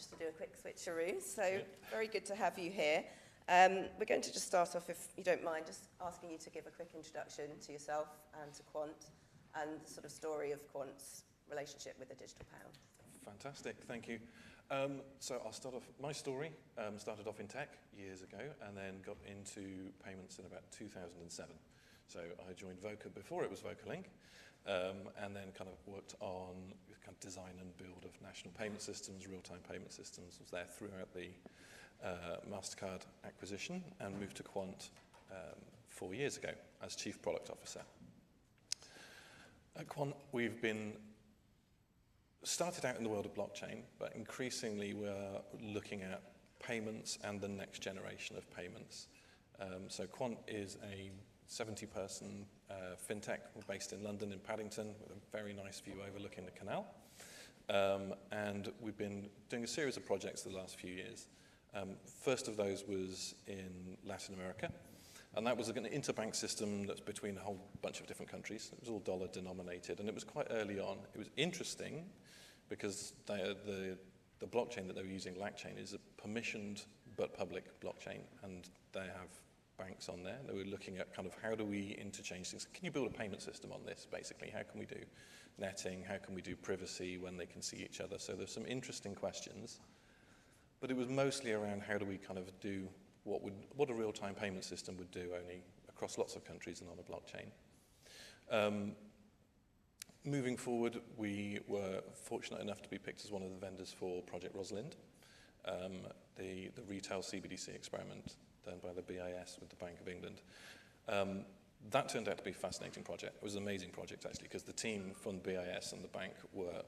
just to do a quick switcheroo. So very good to have you here. We're going to just start off, if you don't mind, just asking you to give a quick introduction to yourself and to Quant, and the sort of story of Quant's relationship with the digital pound. Fantastic, thank you. So I'll start off, my story started off in tech years ago and then got into payments in about 2007. So I joined Voca before it was VocaLink, and then kind of worked on kind of design and build of national payment systems, real-time payment systems. Was there throughout the MasterCard acquisition and moved to Quant 4 years ago as Chief Product Officer. At Quant, we've been started out in the world of blockchain, but increasingly we're looking at payments and the next generation of payments. So Quant is a 70-person fintech based in London, in Paddington, with a very nice view overlooking the canal. And we've been doing a series of projects the last few years. First of those was in Latin America, and that was an interbank system that's between a whole bunch of different countries. It was all dollar denominated, and it was quite early on. It was interesting because the blockchain that they were using, LACchain, is a permissioned but public blockchain, and they have banks on there. They were looking at kind of how do we interchange things. Can you build a payment system on this, basically? How can we do netting? How can we do privacy when they can see each other? So there's some interesting questions. But it was mostly around how do we kind of do what a real-time payment system would do, only across lots of countries and on a blockchain. Moving forward, we were fortunate enough to be picked as one of the vendors for Project Rosalind, the retail CBDC experiment done by the BIS with the Bank of England. That turned out to be a fascinating project. It was an amazing project, actually, because the team from BIS and the bank were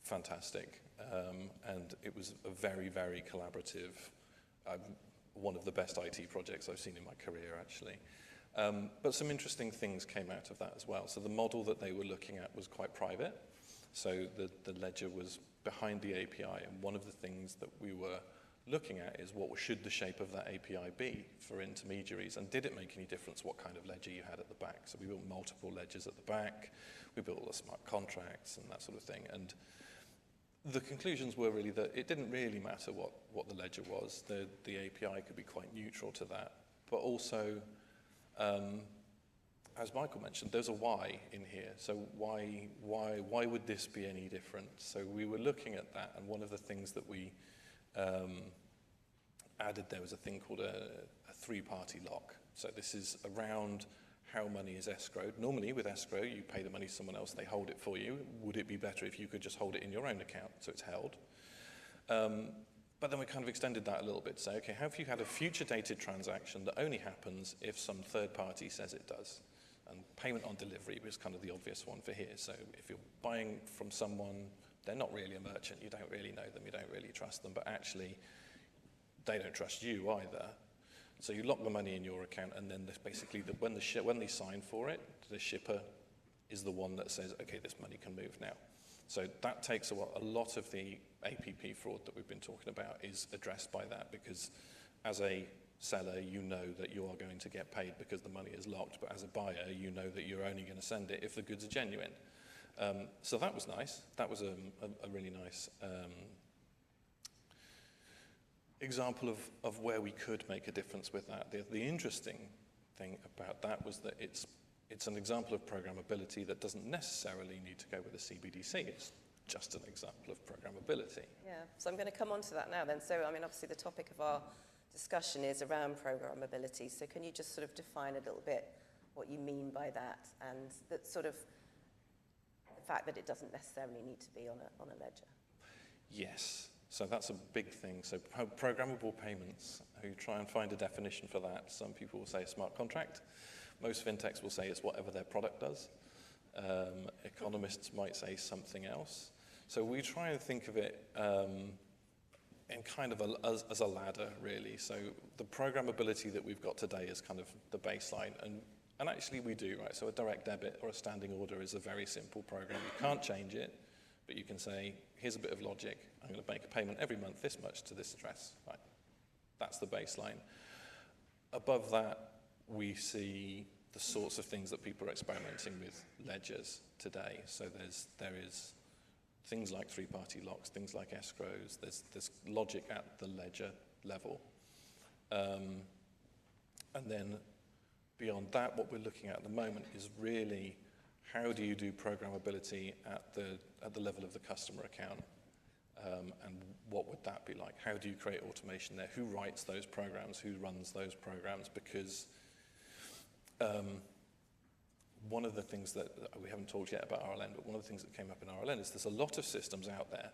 fantastic. And it was a very, very collaborative, one of the best IT projects I've seen in my career, actually. But some interesting things came out of that as well. So the model that they were looking at was quite private. So the ledger was behind the API. And one of the things that we were looking at is what should the shape of that API be for intermediaries? And did it make any difference what kind of ledger you had at the back? So we built multiple ledgers at the back. We built all the smart contracts and that sort of thing. And the conclusions were really that it didn't really matter what the ledger was. The API could be quite neutral to that. But also, as Michael mentioned, there's a why in here. So why would this be any different? So we were looking at that, and one of the things that we added there was a thing called a three-party lock. So this is around how money is escrowed. Normally with escrow, you pay the money to someone else, they hold it for you. Would it be better if you could just hold it in your own account so it's held? But then we kind of extended that a little bit to say, okay, how if you had a future dated transaction that only happens if some third party says it does? And payment on delivery was kind of the obvious one for here. So if you're buying from someone, they're not really a merchant, you don't really know them, you don't really trust them, but actually they don't trust you either. So you lock the money in your account, and then basically when they sign for it, the shipper is the one that says, okay, this money can move now. So that takes a lot of the APP fraud that we've been talking about is addressed by that, because as a seller, you know that you are going to get paid because the money is locked, but as a buyer, you know that you're only going to send it if the goods are genuine. So that was nice. That was a really nice example of where we could make a difference with that. The interesting thing about that was that it's an example of programmability that doesn't necessarily need to go with a CBDC. It's just an example of programmability. Yeah, so I'm going to come on to that now then. So, I mean, obviously the topic of our discussion is around programmability. So can you just sort of define a little bit what you mean by that, and that sort of the fact that it doesn't necessarily need to be on a ledger? Yes. So that's a big thing. So programmable payments, you try and find a definition for that. Some people will say a smart contract. Most fintechs will say it's whatever their product does. Economists might say something else. So we try and think of it in kind of as a ladder, really. So the programmability that we've got today is kind of the baseline. And actually we do, right? So a direct debit or a standing order is a very simple program. You can't change it, but you can say, here's a bit of logic. I'm going to make a payment every month this much to this address. Right? That's the baseline. Above that, we see the sorts of things that people are experimenting with ledgers today. So there is things like three-party locks, things like escrows. There's logic at the ledger level. And then beyond that, what we're looking at the moment is really how do you do programmability at the level of the customer account? And what would that be like? How do you create automation there? Who writes those programs? Who runs those programs? Because one of the things that we haven't talked yet about RLN, but one of the things that came up in RLN is there's a lot of systems out there,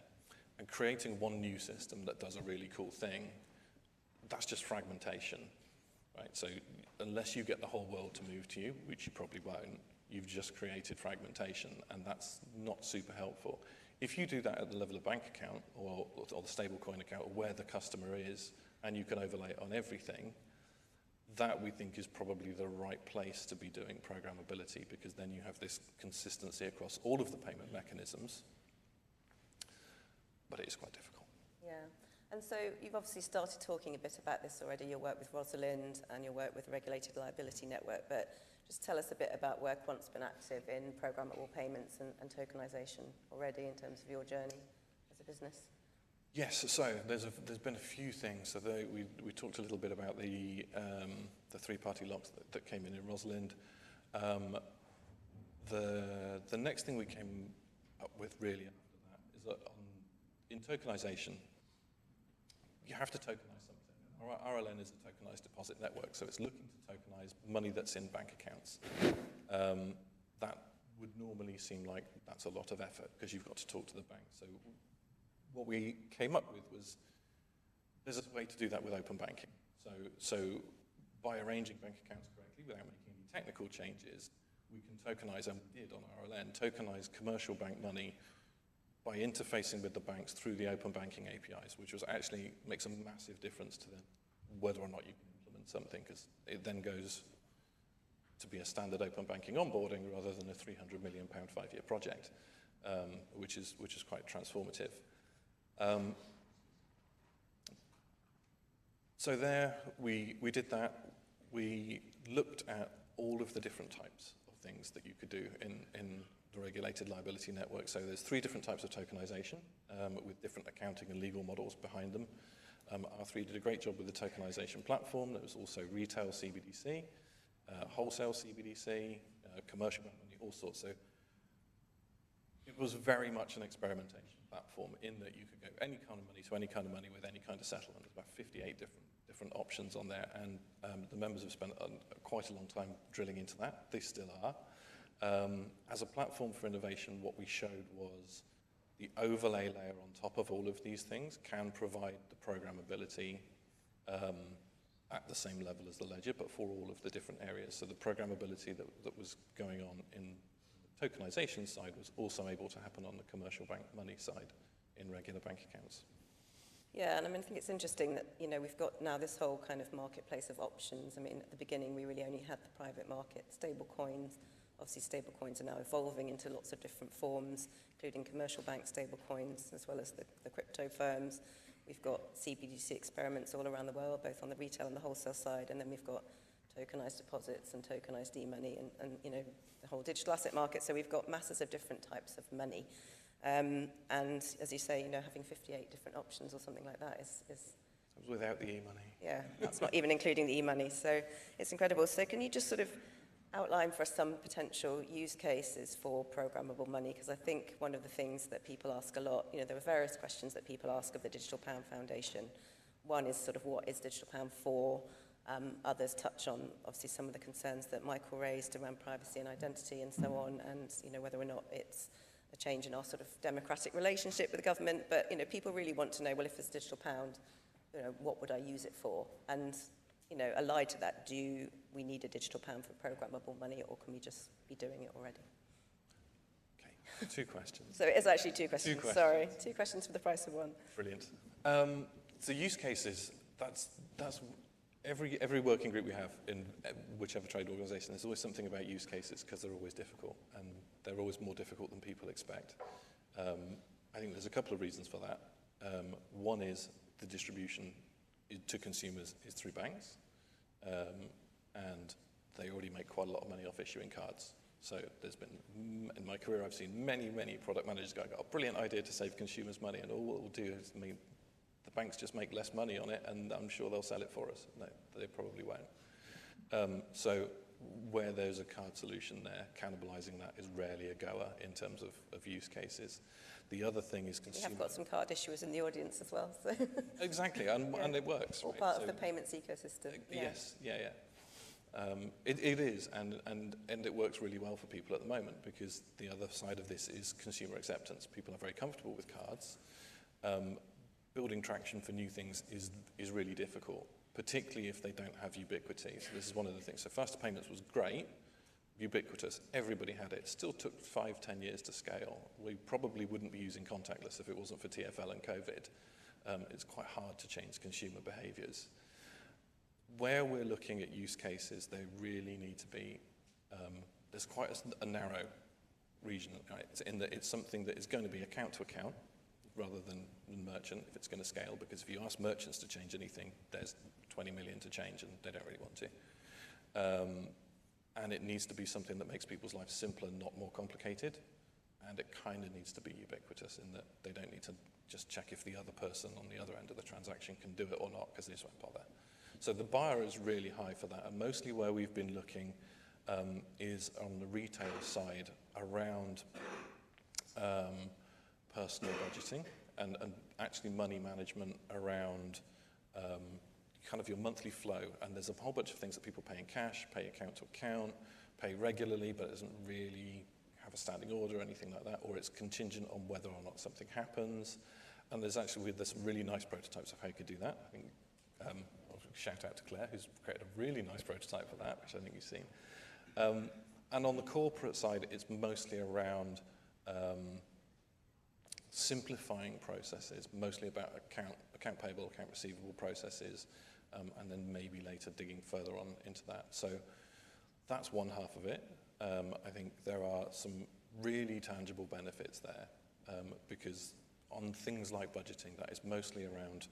and creating one new system that does a really cool thing, that's just fragmentation, right? So unless you get the whole world to move to you, which you probably won't, you've just created fragmentation, and that's not super helpful. If you do that at the level of bank account or the stablecoin account, or where the customer is, and you can overlay it on everything, that we think is probably the right place to be doing programmability, because then you have this consistency across all of the payment mechanisms, but it is quite difficult. Yeah, and so you've obviously started talking a bit about this already, your work with Rosalind and your work with the Regulated Liability Network, but just tell us a bit about where Quant's been active in programmable payments and tokenization already in terms of your journey as a business. Yes, so there's been a few things. So we talked a little bit about the three-party locks that came in Rosalind. The next thing we came up with really after that is that in tokenization, you have to tokenize something. RLN is a tokenized deposit network, so it's looking to tokenize money that's in bank accounts. That would normally seem like that's a lot of effort because you've got to talk to the bank. So what we came up with was there's a way to do that with open banking. So by arranging bank accounts correctly without making any technical changes, we can tokenize, and we did on RLN, tokenize commercial bank money by interfacing with the banks through the open banking APIs, which was actually makes a massive difference to whether or not you can implement something, because it then goes to be a standard open banking onboarding rather than a £300 million 5-year project, which is quite transformative. So there, we did that. We looked at all of the different types of things that you could do in the regulated liability network. So there's 3 different types of tokenization with different accounting and legal models behind them. R3 did a great job with the tokenization platform. There was also retail CBDC, wholesale CBDC, commercial bank money, all sorts. So it was very much an experimentation platform in that you could go any kind of money to any kind of money with any kind of settlement. There's about 58 different options on there, and the members have spent quite a long time drilling into that. They still are. As a platform for innovation, what we showed was the overlay layer on top of all of these things can provide the programmability at the same level as the ledger, but for all of the different areas. So the programmability that was going on in tokenization side was also able to happen on the commercial bank money side in regular bank accounts. Yeah, and I mean, I think it's interesting that, you know, we've got now this whole kind of marketplace of options. I mean, at the beginning, we really only had the private market, stable coins. Obviously, stable coins are now evolving into lots of different forms, including commercial bank stable coins, as well as the crypto firms. We've got CBDC experiments all around the world, both on the retail and the wholesale side, and then we've got tokenized deposits and tokenized e-money and you know, the whole digital asset market. So we've got masses of different types of money. And as you say, you know, having 58 different options or something like that is without the e-money. Yeah, that's not even including the e-money. So it's incredible. So can you just sort of outline for us some potential use cases for programmable money? Because I think one of the things that people ask a lot, you know, there are various questions that people ask of the Digital Pound Foundation. One is sort of what is Digital Pound for? Others touch on, obviously, some of the concerns that Michael raised around privacy and identity and so on, and, you know, whether or not it's a change in our sort of democratic relationship with the government. But, you know, people really want to know, well, if it's digital pound, you know, what would I use it for? And, you know, allied to that, do we need a digital pound for programmable money, or can we just be doing it already? Okay, 2 questions. So it is actually 2 questions. 2 questions. Sorry, 2 questions for the price of 1. Brilliant. So use cases, that's every working group we have in whichever trade organisation, there's always something about use cases because they're always difficult, and they're always more difficult than people expect. I think there's a couple of reasons for that. One is the distribution to consumers is through banks, and they already make quite a lot of money off issuing cards. So there's been, in my career, I've seen many, many product managers go, I've got a brilliant idea to save consumers money, and all it will do is mean the banks just make less money on it, and I'm sure they'll sell it for us. No, they probably won't. So where there's a card solution there, cannibalizing that is rarely a goer in terms of use cases. The other thing is consumer. We have got some card issuers in the audience as well. So. Exactly, and it works. All right? part of the payments ecosystem. Yes, yeah. It is, and it works really well for people at the moment, because the other side of this is consumer acceptance. People are very comfortable with cards. Building traction for new things is really difficult, particularly if they don't have ubiquity. So this is one of the things. So faster payments was great, ubiquitous, everybody had it. It still took 5-10 years to scale. We probably wouldn't be using contactless if it wasn't for TfL and COVID. It's quite hard to change consumer behaviors. Where we're looking at use cases, they really need to be, there's quite a narrow region, right? It's something that is going to be account to account rather than merchant if it's going to scale, because if you ask merchants to change anything, there's 20 million to change and they don't really want to. And it needs to be something that makes people's lives simpler, not more complicated. And it kind of needs to be ubiquitous in that they don't need to just check if the other person on the other end of the transaction can do it or not, because they just won't bother. So the bar is really high for that. And mostly where we've been looking is on the retail side around personal budgeting and actually money management around kind of your monthly flow. And there's a whole bunch of things that people pay in cash, pay account to account, pay regularly, but it doesn't really have a standing order or anything like that, or it's contingent on whether or not something happens. And there's some really nice prototypes of how you could do that. I think I'll shout out to Claire, who's created a really nice prototype for that, which I think you've seen. And on the corporate side, it's mostly around simplifying processes, mostly about account payable, account receivable processes, and then maybe later digging further on into that. So that's one half of it. I think there are some really tangible benefits there, because on things like budgeting, that is mostly around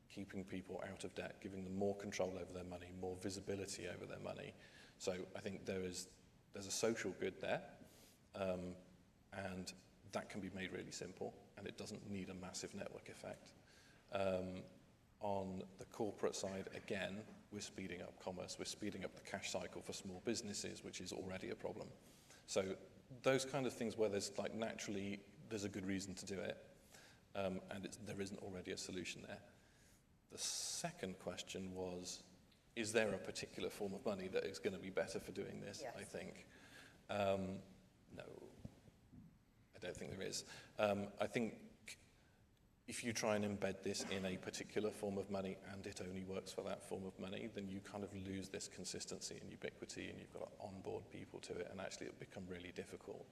keeping people out of debt, giving them more control over their money, more visibility over their money. So I think there's a social good there, and that can be made really simple, and it doesn't need a massive network effect. On the corporate side, again, we're speeding up commerce, we're speeding up the cash cycle for small businesses, which is already a problem. So those kind of things where there's like naturally, there's a good reason to do it, and there isn't already a solution there. The second question was, is there a particular form of money that is going to be better for doing this? Yes. I think. No, I don't think there is. I think if you try and embed this in a particular form of money and it only works for that form of money, then you kind of lose this consistency and ubiquity, and you've got to onboard people to it, and actually it'll become really difficult.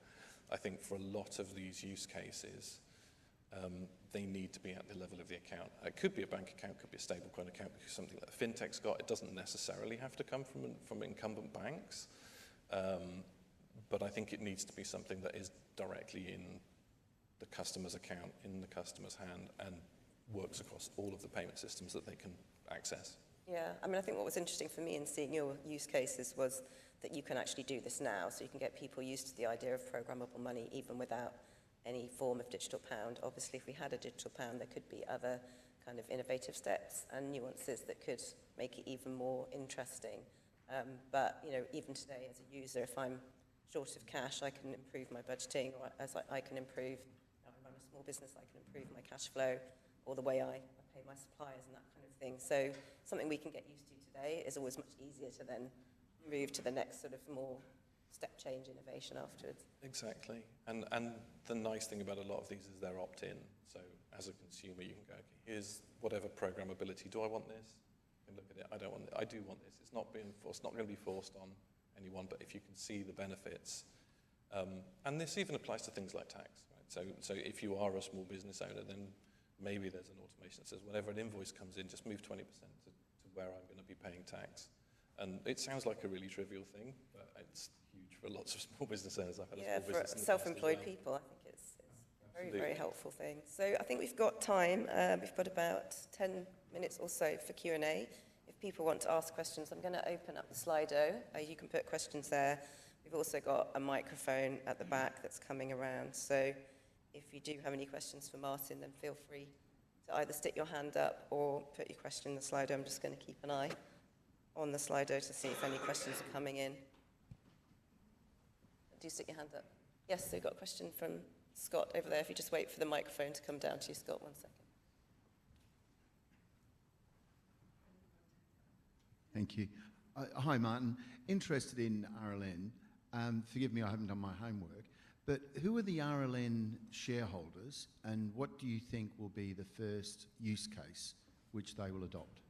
I think for a lot of these use cases, they need to be at the level of the account. It could be a bank account, could be a stablecoin account, because something that a fintech's got. It doesn't necessarily have to come from incumbent banks, but I think it needs to be something that is directly in the customer's account, in the customer's hand, and works across all of the payment systems that they can access. Yeah, I mean, I think what was interesting for me in seeing your use cases was that you can actually do this now, so you can get people used to the idea of programmable money even without any form of digital pound. Obviously, if we had a digital pound, there could be other kind of innovative steps and nuances that could make it even more interesting. But, you know, even today as a user, if I'm short of cash, I can improve my budgeting, or as I can improve, if I run a small business, I can improve my cash flow, or the way I pay my suppliers and that kind of thing. So something we can get used to today is always much easier to then move to the next sort of more step change innovation afterwards. Exactly. And the nice thing about a lot of these is they're opt-in. So as a consumer, you can go, okay, here's whatever programmability. Do I want this? And look at it. I don't want it. I do want this. It's not being forced, not going to be forced on anyone, but if you can see the benefits. And this even applies to things like tax. Right? So if you are a small business owner, then maybe there's an automation that says whenever an invoice comes in, just move 20% to where I'm going to be paying tax. And it sounds like a really trivial thing, but it's huge for lots of small business owners. I've had a small business in the self-employed past as well. people, I think it's a very, very helpful thing. So I think we've got time. We've got about 10 minutes or so for Q&A. If people want to ask questions, I'm going to open up the Slido. You can put questions there. We've also got a microphone at the back that's coming around. So if you do have any questions for Martin, then feel free to either stick your hand up or put your question in the Slido. I'm just going to keep an eye on the Slido to see if any questions are coming in. Do stick your hand up. Yes, so we've got a question from Scott over there. If you just wait for the microphone to come down to you, Scott, 1 second. Thank you. Hi, Martin. Interested in RLN. Forgive me, I haven't done my homework. But who are the RLN shareholders, and what do you think will be the first use case which they will adopt?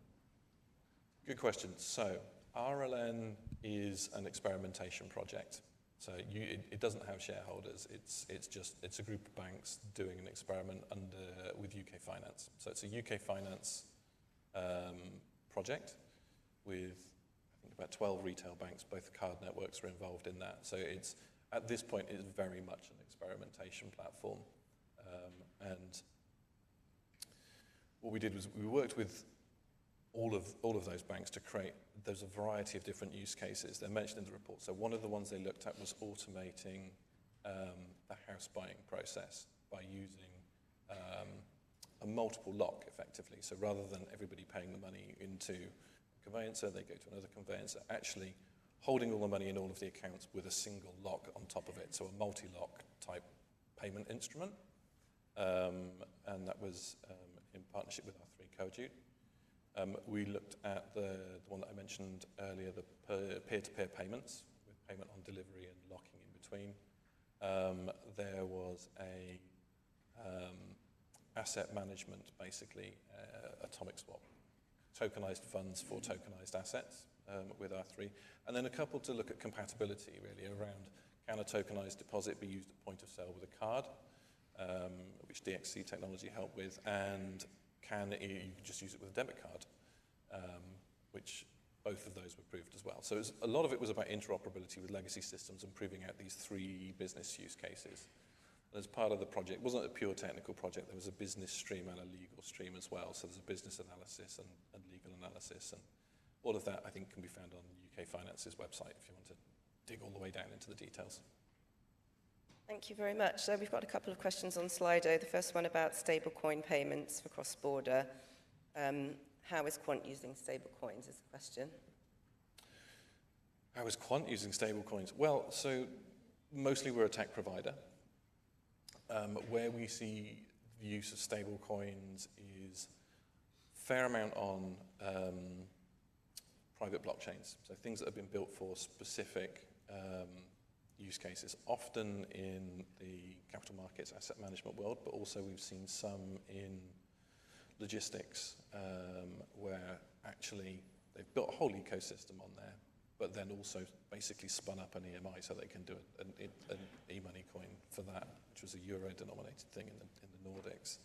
Good question. So RLN is an experimentation project. So it doesn't have shareholders. It's a group of banks doing an experiment with UK Finance. So it's a UK Finance project with, I think, about 12 retail banks. Both card networks are involved in that. So it's, at this point, it's very much an experimentation platform. And what we did was we worked with all of those banks to create, there's a variety of different use cases. They're mentioned in the report. So one of the ones they looked at was automating the house buying process by using a multiple lock, effectively. So rather than everybody paying the money into a conveyancer, they go to another conveyancer, actually holding all the money in all of the accounts with a single lock on top of it. So a multi-lock type payment instrument. And that was in partnership with R3 Cojute. We looked at the one that I mentioned earlier, the peer-to-peer payments, with payment on delivery and locking in between. There was a asset management, basically, atomic swap, tokenized funds for tokenized assets with R3. And then a couple to look at compatibility, really, around can a tokenized deposit be used at point of sale with a card, which DXC technology helped with, and you can just use it with a debit card, which both of those were proved as well. So a lot of it was about interoperability with legacy systems and proving out these 3 business use cases. And as part of the project, it wasn't a pure technical project, there was a business stream and a legal stream as well. So there's a business analysis and legal analysis, and all of that, I think, can be found on UK Finance's website if you want to dig all the way down into the details. Thank you very much. So we've got a couple of questions on Slido. The first one about stablecoin payments for cross-border. How is Quant using stablecoins is the question. How is Quant using stablecoins? Well, so mostly we're a tech provider. Where we see the use of stablecoins is a fair amount on private blockchains. So things that have been built for specific use cases, often in the capital markets asset management world, but also we've seen some in logistics, where actually they've built a whole ecosystem on there, but then also basically spun up an EMI so they can do an e-money coin for that, which was a euro-denominated thing in the Nordics.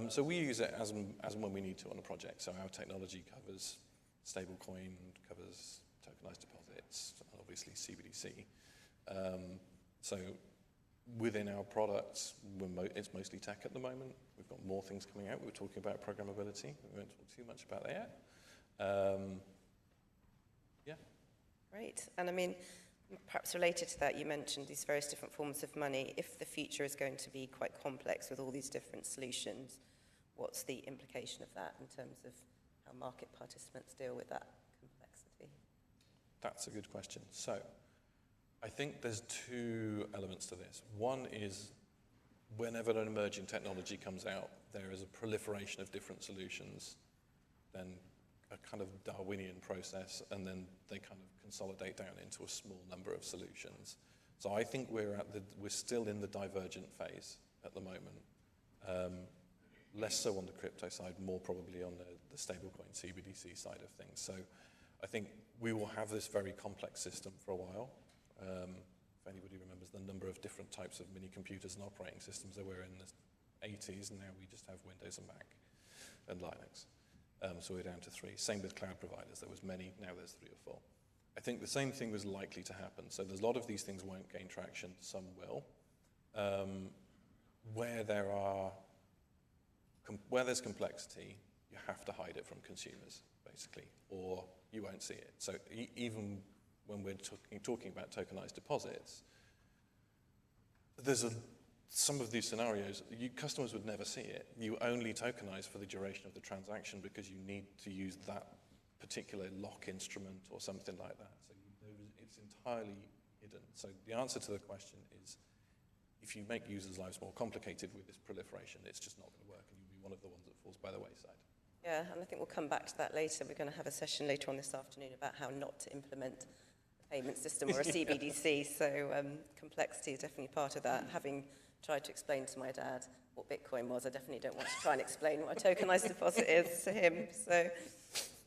So we use it as and when we need to on a project. So our technology covers stablecoin, covers tokenized deposits, and obviously CBDC. So within our products, it's mostly tech at the moment. We've got more things coming out. We were talking about programmability. We won't talk too much about that yet. Yeah. Great. And I mean, perhaps related to that, you mentioned these various different forms of money. If the future is going to be quite complex with all these different solutions, what's the implication of that in terms of how market participants deal with that complexity? That's a good question. So I think there's 2 elements to this. One is whenever an emerging technology comes out, there is a proliferation of different solutions, then a kind of Darwinian process, and then they kind of consolidate down into a small number of solutions. So I think we're still in the divergent phase at the moment. Less so on the crypto side, more probably on the stablecoin CBDC side of things. So I think we will have this very complex system for a while. If anybody remembers the number of different types of mini computers and operating systems there were in the 80s, and now we just have Windows and Mac and Linux. So we're down to 3. Same with cloud providers. There was many, now there's 3 or 4. I think the same thing was likely to happen. So there's a lot of these things won't gain traction, some will. Where there's complexity, you have to hide it from consumers, basically, or you won't see it. So even when we're talking about tokenized deposits, some of these scenarios, customers would never see it. You only tokenize for the duration of the transaction because you need to use that particular lock instrument or something like that. So it's entirely hidden. So the answer to the question is, if you make users' lives more complicated with this proliferation, it's just not going to work, and you'll be one of the ones that falls by the wayside. Yeah, and I think we'll come back to that later. We're going to have a session later on this afternoon about how not to implement a payment system or a CBDC. So complexity is definitely part of that. Having tried to explain to my dad what Bitcoin was, I definitely don't want to try and explain what a tokenized deposit is to him. So,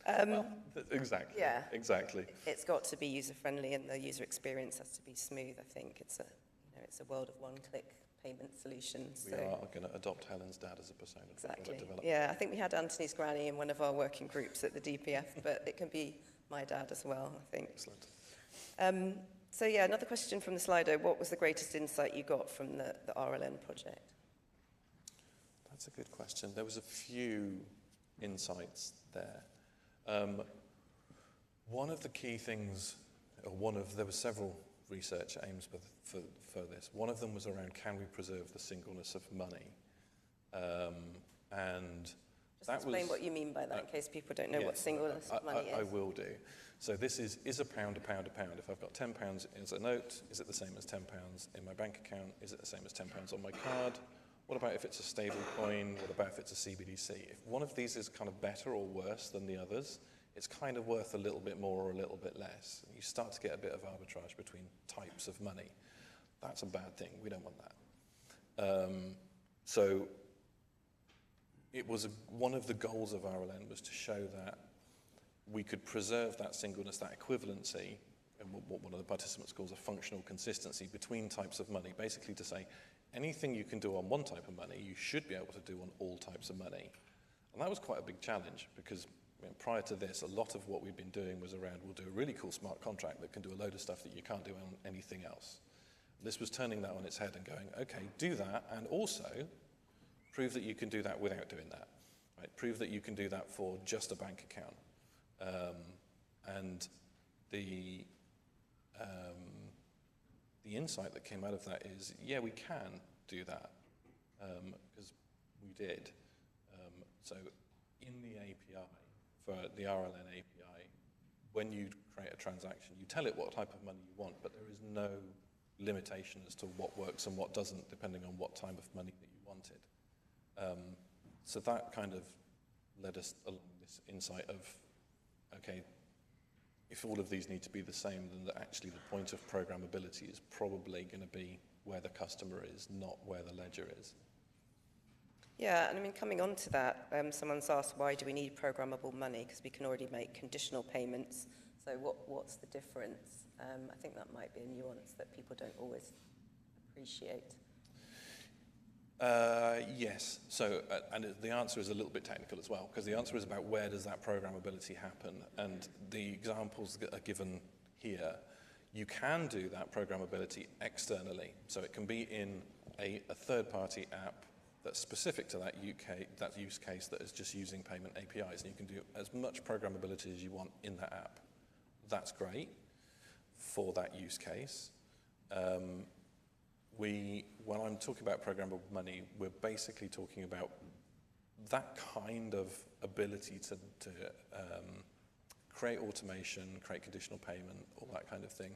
well, exactly. Yeah, exactly. It's got to be user-friendly, and the user experience has to be smooth. I think it's a world of one-click payment solutions. We are going to adopt Helen's dad as a persona. Exactly. Development. Yeah, I think we had Anthony's granny in one of our working groups at the DPF, but it can be my dad as well, I think. Excellent. So yeah, another question from the Slido. What was the greatest insight you got from the RLN project? That's a good question. There was a few insights there. One of the key things, there were several research aims for this. One of them was around, can we preserve the singleness of money? And just explain what you mean by that, in case people don't know what singleness of money is. I will do. So this is a pound a pound a pound? If I've got £10 as a note, is it the same as £10 in my bank account? Is it the same as £10 on my card? What about if it's a stable coin? What about if it's a CBDC? If one of these is kind of better or worse than the others, it's kind of worth a little bit more or a little bit less. You start to get a bit of arbitrage between types of money. That's a bad thing. We don't want that. So it was one of the goals of RLN was to show that we could preserve that singleness, that equivalency, and what one of the participants calls a functional consistency between types of money, basically to say anything you can do on one type of money, you should be able to do on all types of money. And that was quite a big challenge because prior to this, a lot of what we've been doing was around, we'll do a really cool smart contract that can do a load of stuff that you can't do on anything else. This was turning that on its head and going, okay, do that, and also prove that you can do that without doing that. Right? Prove that you can do that for just a bank account. And the insight that came out of that is, yeah, we can do that, because we did. So in the API, for the RLN API, when you create a transaction, you tell it what type of money you want, but there is no limitation as to what works and what doesn't, depending on what type of money that you wanted. So that kind of led us along this insight of, okay, if all of these need to be the same, then actually the point of programmability is probably going to be where the customer is, not where the ledger is. Yeah, and I mean, coming on to that, someone's asked, why do we need programmable money? Because we can already make conditional payments. So what's the difference? I think that might be a nuance that people don't always appreciate. Yes. So, and the answer is a little bit technical as well, because the answer is about where does that programmability happen? And the examples that are given here, you can do that programmability externally. So it can be in a third-party app that's specific to that use case that is just using payment APIs, and you can do as much programmability as you want in that app. That's great for that use case. When I'm talking about programmable money, we're basically talking about that kind of ability to create automation, create conditional payment, all that kind of thing,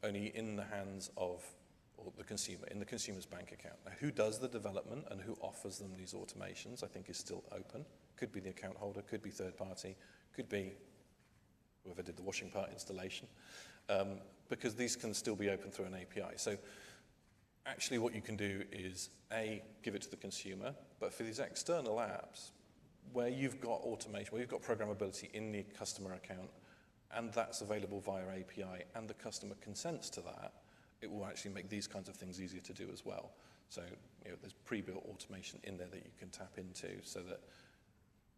only in the hands of the consumer, in the consumer's bank account. Now, who does the development and who offers them these automations, I think is still open. Could be the account holder, could be third party, could be whoever did the washing part installation, because these can still be open through an API. So actually what you can do is, A, give it to the consumer, but for these external apps, where you've got automation, where you've got programmability in the customer account, and that's available via API, and the customer consents to that, it will actually make these kinds of things easier to do as well. So there's pre-built automation in there that you can tap into, so that,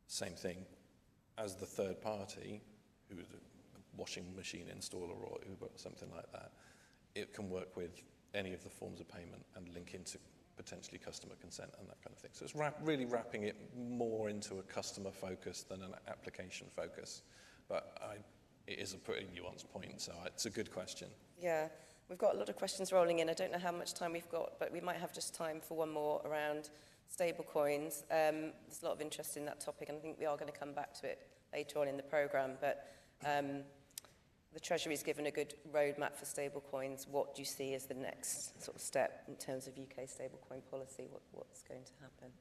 same thing, as the third party, who's a washing machine installer or Uber or something like that, it can work with any of the forms of payment and link into potentially customer consent and that kind of thing. So it's really wrapping it more into a customer focus than an application focus. But it is a pretty nuanced point, so it's a good question. Yeah, we've got a lot of questions rolling in. I don't know how much time we've got, but we might have just time for one more around stablecoins. There's a lot of interest in that topic, and I think we are going to come back to it later on in the programme. But the Treasury's given a good roadmap for stablecoins. What do you see as the next sort of step in terms of UK stablecoin policy? What's going to happen?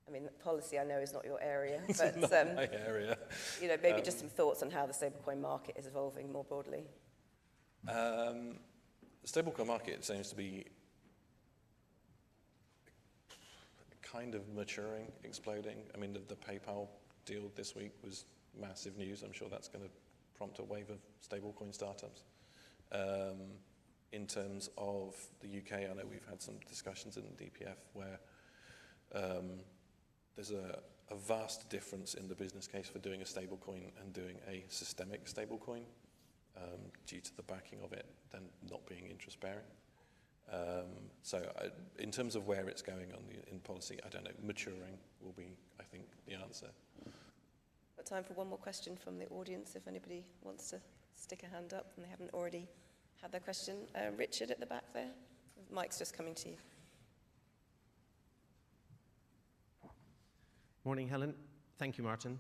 I mean, policy I know is not your area, but Not my area. you know, maybe just some thoughts on how the stablecoin market is evolving more broadly. The stablecoin market seems to be kind of maturing, exploding. I mean, the PayPal deal this week was massive news. I'm sure that's going to prompt a wave of stablecoin startups. In terms of the UK, I know we've had some discussions in DPF where there's a vast difference in the business case for doing a stablecoin and doing a systemic stablecoin due to the backing of it then not being interest-bearing. In terms of where it's going in policy, I don't know. Maturing will be, I think, the answer. Got time for one more question from the audience, if anybody wants to stick a hand up and they haven't already had their question. Richard at the back there. Mike's just coming to you. Morning, Helen. Thank you, Martin.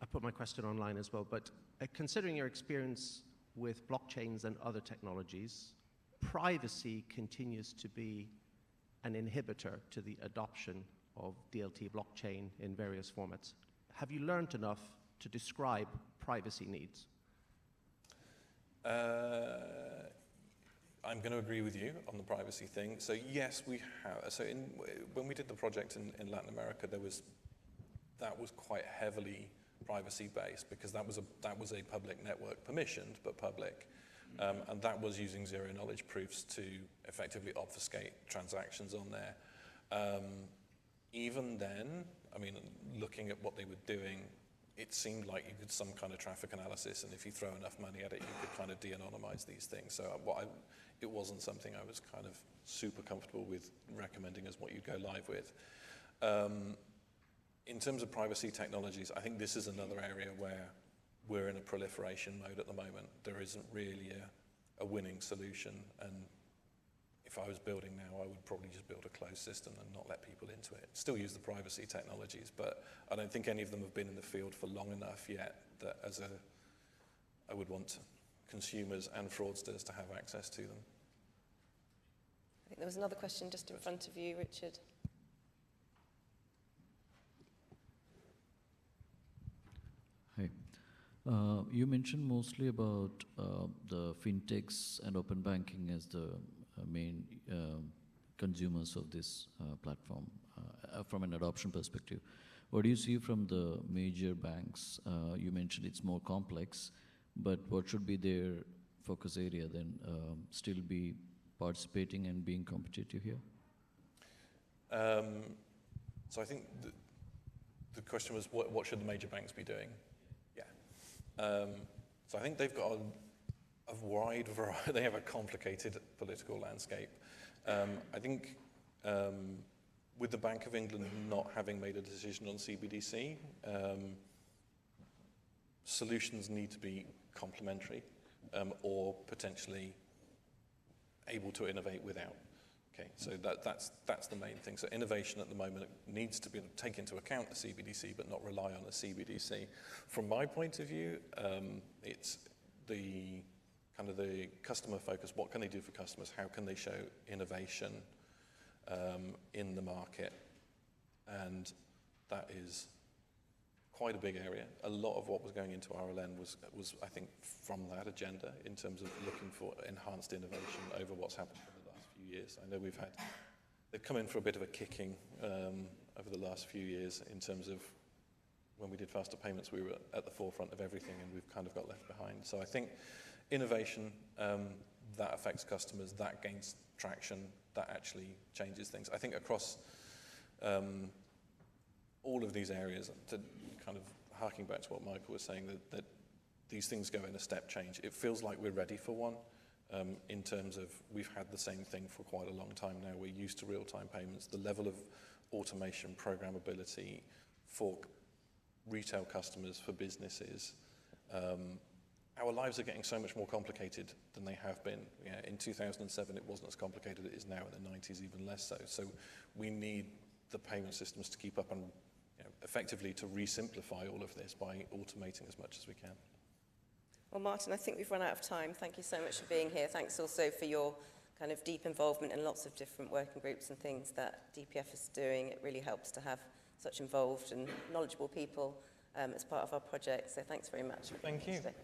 I put my question online as well, but considering your experience with blockchains and other technologies, privacy continues to be an inhibitor to the adoption of DLT blockchain in various formats. Have you learned enough to describe privacy needs? I'm going to agree with you on the privacy thing. So yes, we have. So when we did the project in Latin America, that was quite heavily privacy based because that was a public network, permissioned but public, and that was using zero knowledge proofs to effectively obfuscate transactions on there. Even then, I mean, looking at what they were doing, it seemed like you could some kind of traffic analysis, and if you throw enough money at it, you could kind of de-anonymize these things. So it wasn't something I was kind of super comfortable with recommending as what you'd go live with. In terms of privacy technologies, I think this is another area where we're in a proliferation mode at the moment. There isn't really a winning solution, and if I was building now, I would probably just build a closed system and not let people into it. Still use the privacy technologies, but I don't think any of them have been in the field for long enough yet that I would want consumers and fraudsters to have access to them. I think there was another question just in front of you, Richard. Hi. You mentioned mostly about the fintechs and open banking as the main consumers of this platform from an adoption perspective. What do you see from the major banks? You mentioned it's more complex, but what should be their focus area then? Still be participating and being competitive here? So I think the question was, what should the major banks be doing? Yeah. So I think they've got a wide variety. They have a complicated political landscape. I think with the Bank of England not having made a decision on CBDC, solutions need to be complementary or potentially able to innovate without. Okay, so that's the main thing. So innovation at the moment needs to be able to take into account the CBDC, but not rely on a CBDC. From my point of view, it's the kind of the customer focus. What can they do for customers? How can they show innovation in the market? And that is quite a big area. A lot of what was going into RLN was I think, from that agenda in terms of looking for enhanced innovation over what's happened in the last few years. I know they've come in for a bit of a kicking over the last few years in terms of when we did faster payments, we were at the forefront of everything and we've kind of got left behind. So I think innovation, that affects customers, that gains traction, that actually changes things. I think across all of these areas, to kind of harking back to what Michael was saying, that these things go in a step change. It feels like we're ready for one in terms of we've had the same thing for quite a long time now. We're used to real-time payments. The level of automation, programmability for retail customers, for businesses, our lives are getting so much more complicated than they have been. Yeah, in 2007, it wasn't as complicated as it is now. In the 90s, even less so. So we need the payment systems to keep up and effectively to re-simplify all of this by automating as much as we can. Well, Martin, I think we've run out of time. Thank you so much for being here. Thanks also for your kind of deep involvement in lots of different working groups and things that DPF is doing. It really helps to have such involved and knowledgeable people as part of our project. So thanks very much. Thank you. Today.